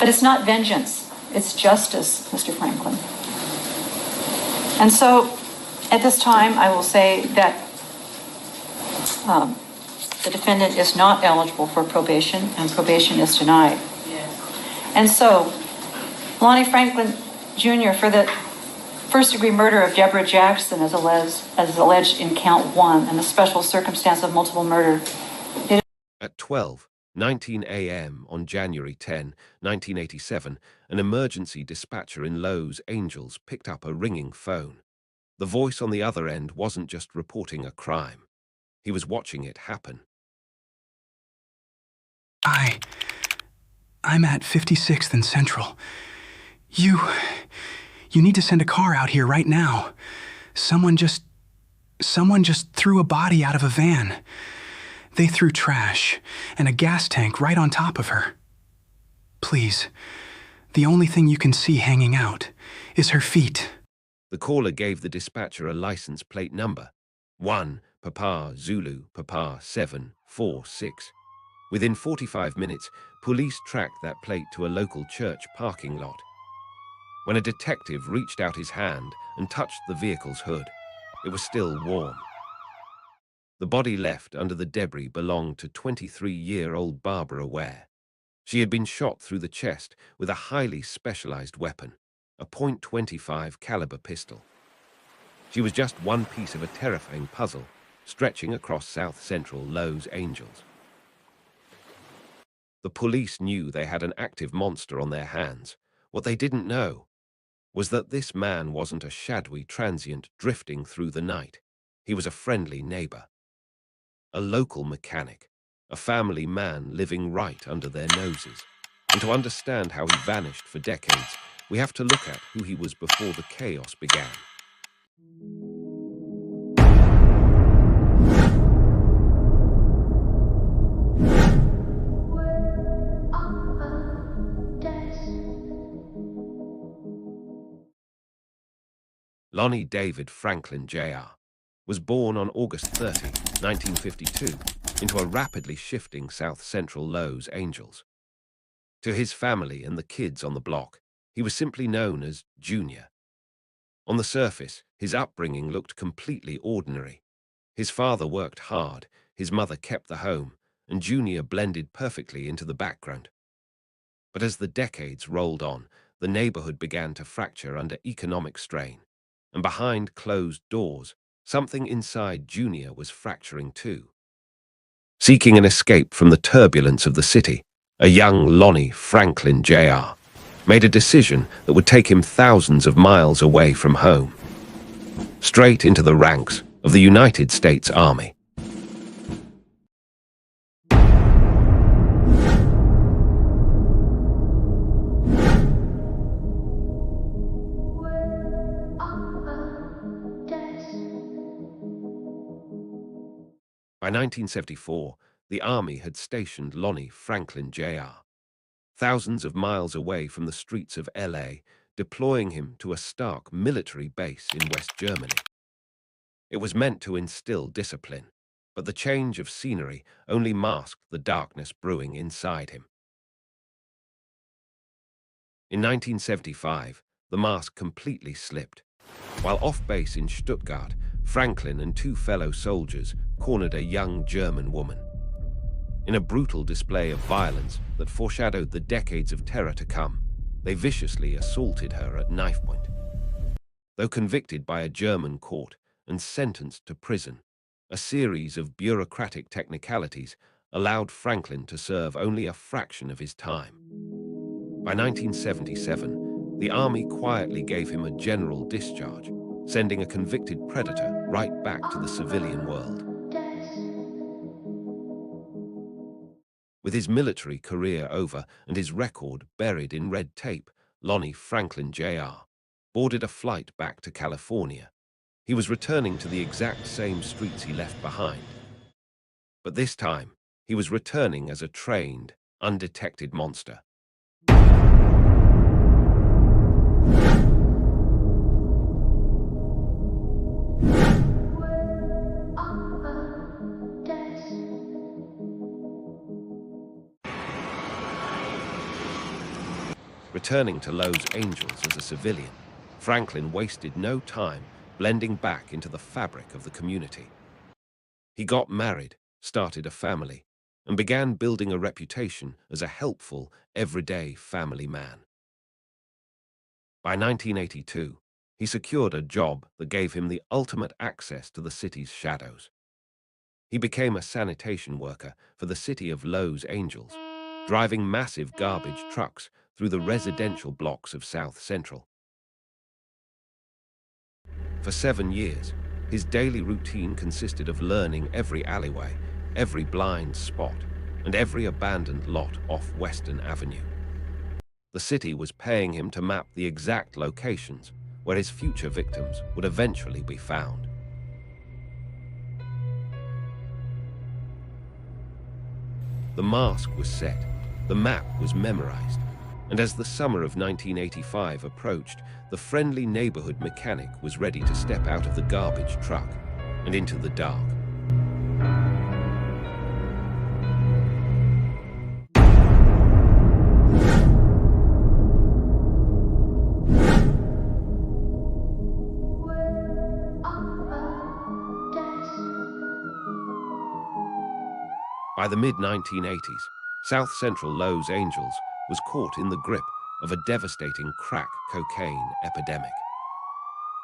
But it's not vengeance, it's justice, Mr. Franklin. And so, at this time, I will say that the defendant is not eligible for probation, and probation is denied. Yes. And so, Lonnie Franklin Jr., for the first-degree murder of Deborah Jackson as alleged in count 1, and the special circumstance of multiple murder. At 12:19 a.m. on January 10, 1987, an emergency dispatcher in Los Angeles picked up a ringing phone. The voice on the other end wasn't just reporting a crime. He was watching it happen. I'm at 56th and Central. You need to send a car out here right now. Someone just threw a body out of a van. They threw trash and a gas tank right on top of her. Please, the only thing you can see hanging out is her feet. The caller gave the dispatcher a license plate number, 1 Papa Zulu Papa 746. Within 45 minutes, police tracked that plate to a local church parking lot. When a detective reached out his hand and touched the vehicle's hood, it was still warm. The body left under the debris belonged to 23-year-old Barbara Ware. She had been shot through the chest with a highly specialized weapon, a .25 caliber pistol. She was just one piece of a terrifying puzzle stretching across south-central Los Angeles. The police knew they had an active monster on their hands. What they didn't know was that this man wasn't a shadowy transient drifting through the night. He was a friendly neighbor, a local mechanic, a family man living right under their noses. And to understand how he vanished for decades, we have to look at who he was before the chaos began. Lonnie David Franklin Jr. was born on August 30, 1952, into a rapidly shifting south-central Los Angeles. To his family and the kids on the block, he was simply known as Junior. On the surface, his upbringing looked completely ordinary. His father worked hard, his mother kept the home, and Junior blended perfectly into the background. But as the decades rolled on, the neighborhood began to fracture under economic strain. And behind closed doors, something inside Junior was fracturing too. Seeking an escape from the turbulence of the city, a young Lonnie Franklin Jr. made a decision that would take him thousands of miles away from home, straight into the ranks of the United States Army. By 1974, the Army had stationed Lonnie Franklin Jr. thousands of miles away from the streets of LA, deploying him to a stark military base in West Germany. It was meant to instill discipline, but the change of scenery only masked the darkness brewing inside him. In 1975, the mask completely slipped. While off base in Stuttgart, Franklin and two fellow soldiers cornered a young German woman. In a brutal display of violence that foreshadowed the decades of terror to come, they viciously assaulted her at knife point. Though convicted by a German court and sentenced to prison, a series of bureaucratic technicalities allowed Franklin to serve only a fraction of his time. By 1977, the Army quietly gave him a general discharge, sending a convicted predator right back to the civilian world. With his military career over and his record buried in red tape, Lonnie Franklin Jr. boarded a flight back to California. He was returning to the exact same streets he left behind. But this time, he was returning as a trained, undetected monster. Returning to Los Angeles as a civilian, Franklin wasted no time blending back into the fabric of the community. He got married, started a family, and began building a reputation as a helpful, everyday family man. By 1982, he secured a job that gave him the ultimate access to the city's shadows. He became a sanitation worker for the city of Los Angeles, driving massive garbage trucks through the residential blocks of South Central. For 7 years, his daily routine consisted of learning every alleyway, every blind spot, and every abandoned lot off Western Avenue. The city was paying him to map the exact locations where his future victims would eventually be found. The mask was set, the map was memorized, and as the summer of 1985 approached, the friendly neighborhood mechanic was ready to step out of the garbage truck and into the dark. By the mid-1980s, South Central Los Angeles was caught in the grip of a devastating crack cocaine epidemic.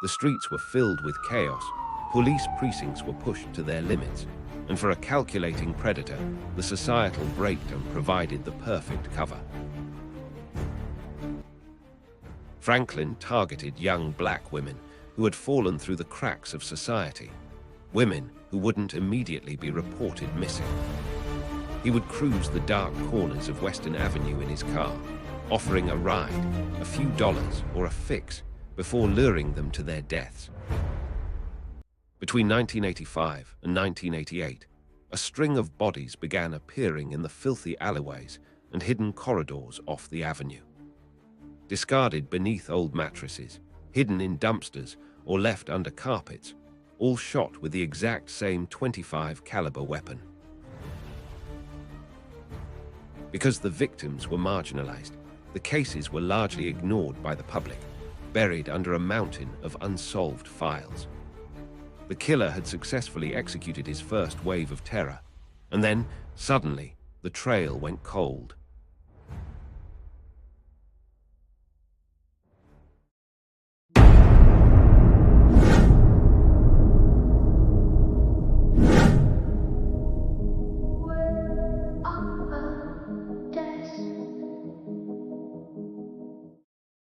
The streets were filled with chaos, police precincts were pushed to their limits, and for a calculating predator, the societal breakdown provided the perfect cover. Franklin targeted young black women who had fallen through the cracks of society, women who wouldn't immediately be reported missing. He would cruise the dark corners of Western Avenue in his car, offering a ride, a few dollars, or a fix before luring them to their deaths. Between 1985 and 1988, a string of bodies began appearing in the filthy alleyways and hidden corridors off the avenue. Discarded beneath old mattresses, hidden in dumpsters, or left under carpets, all shot with the exact same .25 caliber weapon. Because the victims were marginalized, the cases were largely ignored by the public, buried under a mountain of unsolved files. The killer had successfully executed his first wave of terror, and then, suddenly, the trail went cold.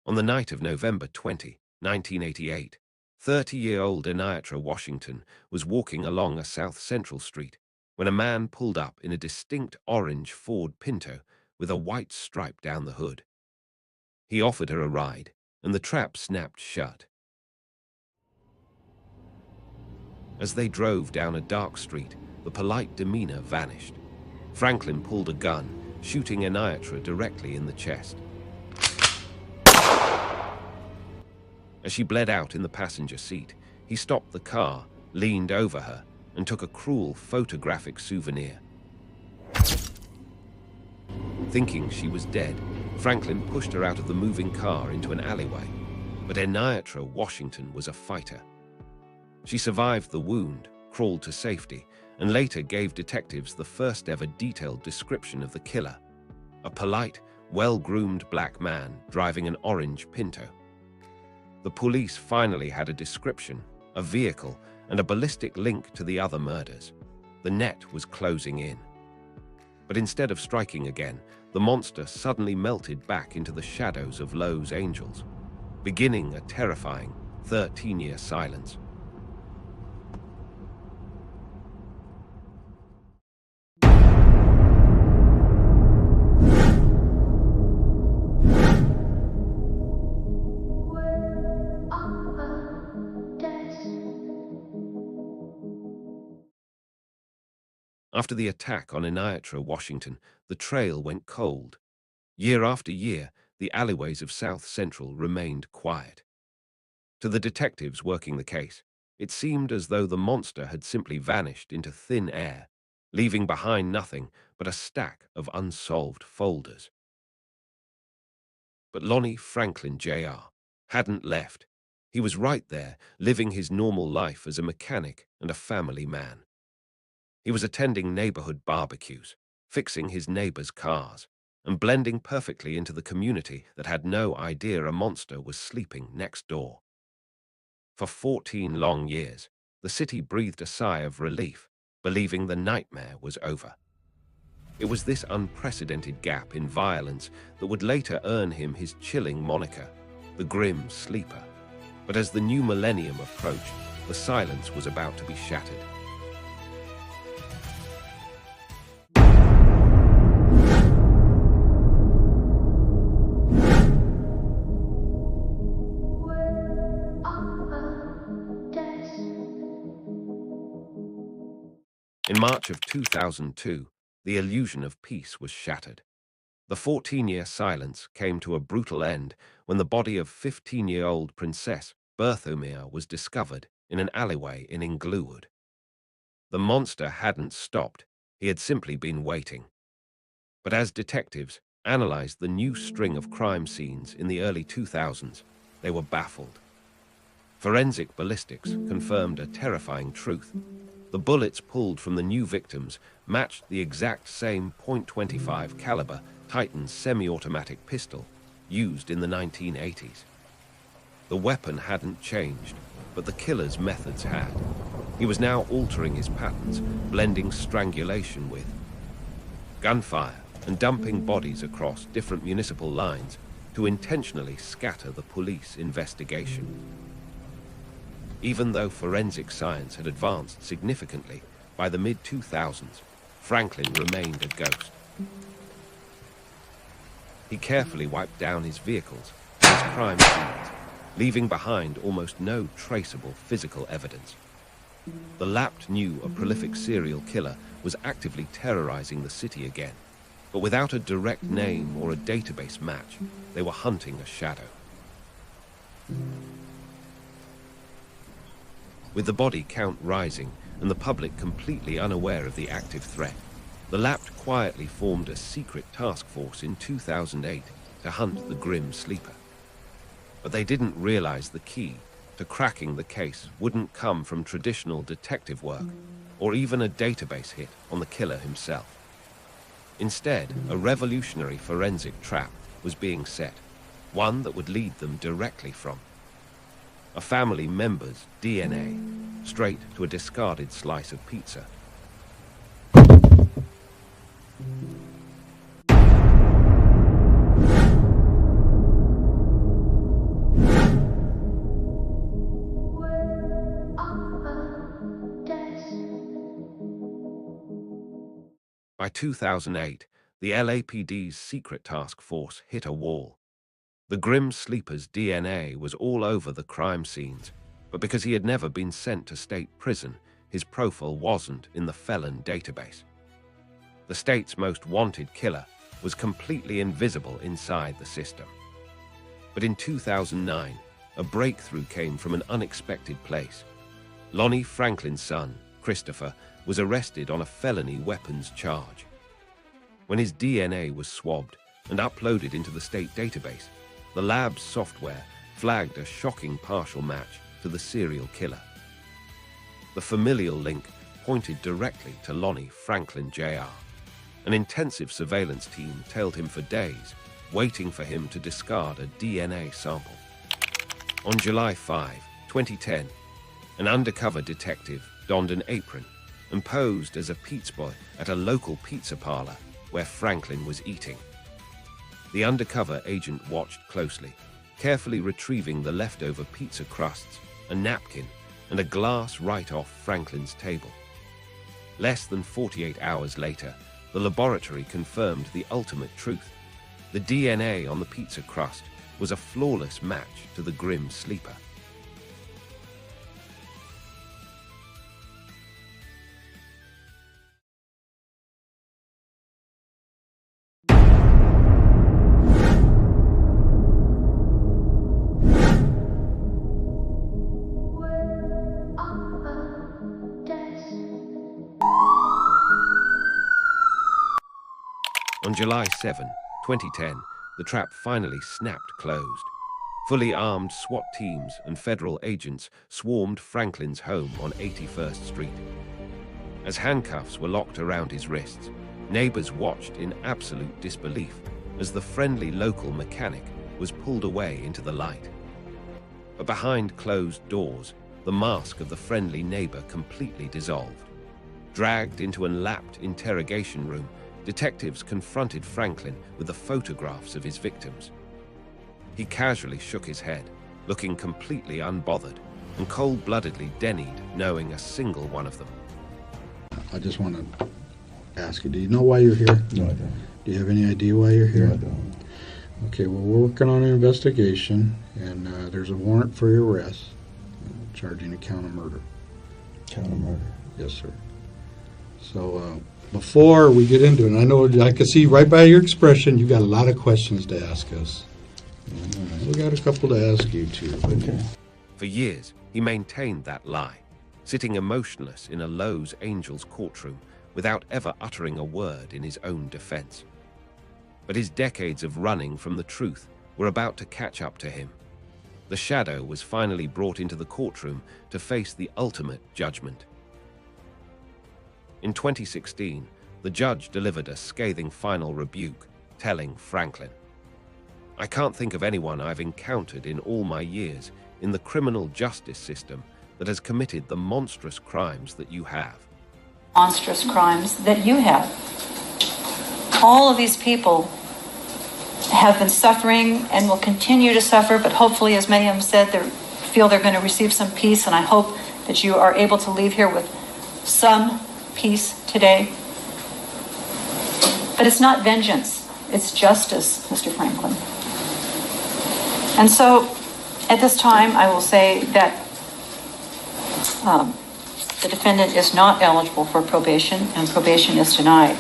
On the night of November 20, 1988, 30-year-old Eniatra Washington was walking along a South Central street when a man pulled up in a distinct orange Ford Pinto with a white stripe down the hood. He offered her a ride, and the trap snapped shut. As they drove down a dark street, the polite demeanor vanished. Franklin pulled a gun, shooting Eniatra directly in the chest. As she bled out in the passenger seat, he stopped the car, leaned over her, and took a cruel photographic souvenir. Thinking she was dead, Franklin pushed her out of the moving car into an alleyway. But Eniatra Washington was a fighter. She survived the wound, crawled to safety, and later gave detectives the first ever detailed description of the killer: a polite, well-groomed black man driving an orange Pinto. The police finally had a description, a vehicle, and a ballistic link to the other murders. The net was closing in. But instead of striking again, the monster suddenly melted back into the shadows of Los Angeles, beginning a terrifying 13-year silence. After the attack on Eniatra Washington, the trail went cold. Year after year, the alleyways of South Central remained quiet. To the detectives working the case, it seemed as though the monster had simply vanished into thin air, leaving behind nothing but a stack of unsolved folders. But Lonnie Franklin Jr. hadn't left. He was right there, living his normal life as a mechanic and a family man. He was attending neighborhood barbecues, fixing his neighbors' cars, and blending perfectly into the community that had no idea a monster was sleeping next door. For 14 long years, the city breathed a sigh of relief, believing the nightmare was over. It was this unprecedented gap in violence that would later earn him his chilling moniker, the Grim Sleeper. But as the new millennium approached, the silence was about to be shattered. In March of 2002, the illusion of peace was shattered. The 14-year silence came to a brutal end when the body of 15-year-old Princess Berthomir was discovered in an alleyway in Inglewood. The monster hadn't stopped, he had simply been waiting. But as detectives analyzed the new string of crime scenes in the early 2000s, they were baffled. Forensic ballistics confirmed a terrifying truth. The bullets pulled from the new victims matched the exact same .25 caliber Titan semi-automatic pistol used in the 1980s. The weapon hadn't changed, but the killer's methods had. He was now altering his patterns, blending strangulation with gunfire and dumping bodies across different municipal lines to intentionally scatter the police investigation. Even though forensic science had advanced significantly, by the mid-2000s, Franklin remained a ghost. He carefully wiped down his vehicles and his crime scenes, leaving behind almost no traceable physical evidence. The Lapt knew a prolific serial killer was actively terrorizing the city again, but without a direct name or a database match, they were hunting a shadow. With the body count rising and the public completely unaware of the active threat, the Lapt quietly formed a secret task force in 2008 to hunt the Grim Sleeper. But they didn't realize the key to cracking the case wouldn't come from traditional detective work or even a database hit on the killer himself. Instead, a revolutionary forensic trap was being set, one that would lead them directly from a family member's DNA straight to a discarded slice of pizza. By 2008, the LAPD's secret task force hit a wall. The Grim Sleeper's DNA was all over the crime scenes, but because he had never been sent to state prison, his profile wasn't in the felon database. The state's most wanted killer was completely invisible inside the system. But in 2009, a breakthrough came from an unexpected place. Lonnie Franklin's son, Christopher, was arrested on a felony weapons charge. When his DNA was swabbed and uploaded into the state database, the lab's software flagged a shocking partial match to the serial killer. The familial link pointed directly to Lonnie Franklin Jr. An intensive surveillance team tailed him for days, waiting for him to discard a DNA sample. On July 5, 2010, an undercover detective donned an apron and posed as a pizza boy at a local pizza parlor where Franklin was eating. The undercover agent watched closely, carefully retrieving the leftover pizza crusts, a napkin, and a glass right off Franklin's table. Less than 48 hours later, the laboratory confirmed the ultimate truth. The DNA on the pizza crust was a flawless match to the Grim Sleeper. On July 7, 2010, the trap finally snapped closed. Fully armed SWAT teams and federal agents swarmed Franklin's home on 81st Street. As handcuffs were locked around his wrists, neighbors watched in absolute disbelief as the friendly local mechanic was pulled away into the light. But behind closed doors, the mask of the friendly neighbor completely dissolved. Dragged into a lapped interrogation room, detectives confronted Franklin with the photographs of his victims. He casually shook his head, looking completely unbothered, and cold-bloodedly denied knowing a single one of them. I just want to ask you, do you know why you're here? No, I don't. Do you have any idea why you're here? No, I don't. Okay, well, we're working on an investigation, and there's a warrant for your arrest, charging a count of murder. Count of murder. Yes, sir. So before we get into it, I know I can see right by your expression, you've got a lot of questions to ask us. All right, we got a couple to ask you, too. Okay. For years, he maintained that lie, sitting emotionless in a Lowe's Angels courtroom without ever uttering a word in his own defense. But his decades of running from the truth were about to catch up to him. The shadow was finally brought into the courtroom to face the ultimate judgment. In 2016, the judge delivered a scathing final rebuke, telling Franklin, "I can't think of anyone I've encountered in all my years in the criminal justice system that has committed the monstrous crimes that you have." Monstrous crimes that you have. All of these people have been suffering and will continue to suffer, but hopefully, as many of them said, they feel they're going to receive some peace, and I hope that you are able to leave here with some peace today. But it's not vengeance, it's justice, Mr. Franklin. And so, at this time, I will say that the defendant is not eligible for probation, and probation is denied.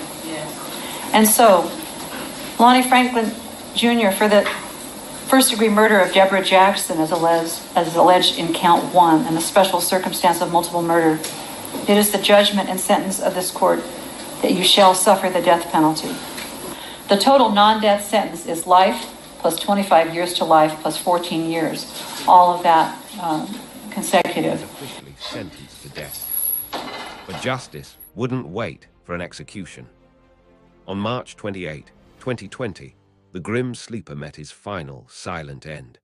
And so, Lonnie Franklin Jr., for the first-degree murder of Deborah Jackson as alleged in count 1 and the special circumstance of multiple murder, it is the judgment and sentence of this court that you shall suffer the death penalty. The total non-death sentence is life plus 25 years to life plus 14 years, all of that consecutive. Officially sentenced to death. But justice wouldn't wait for an execution. On March 28, 2020, the grim sleeper met his final, silent end.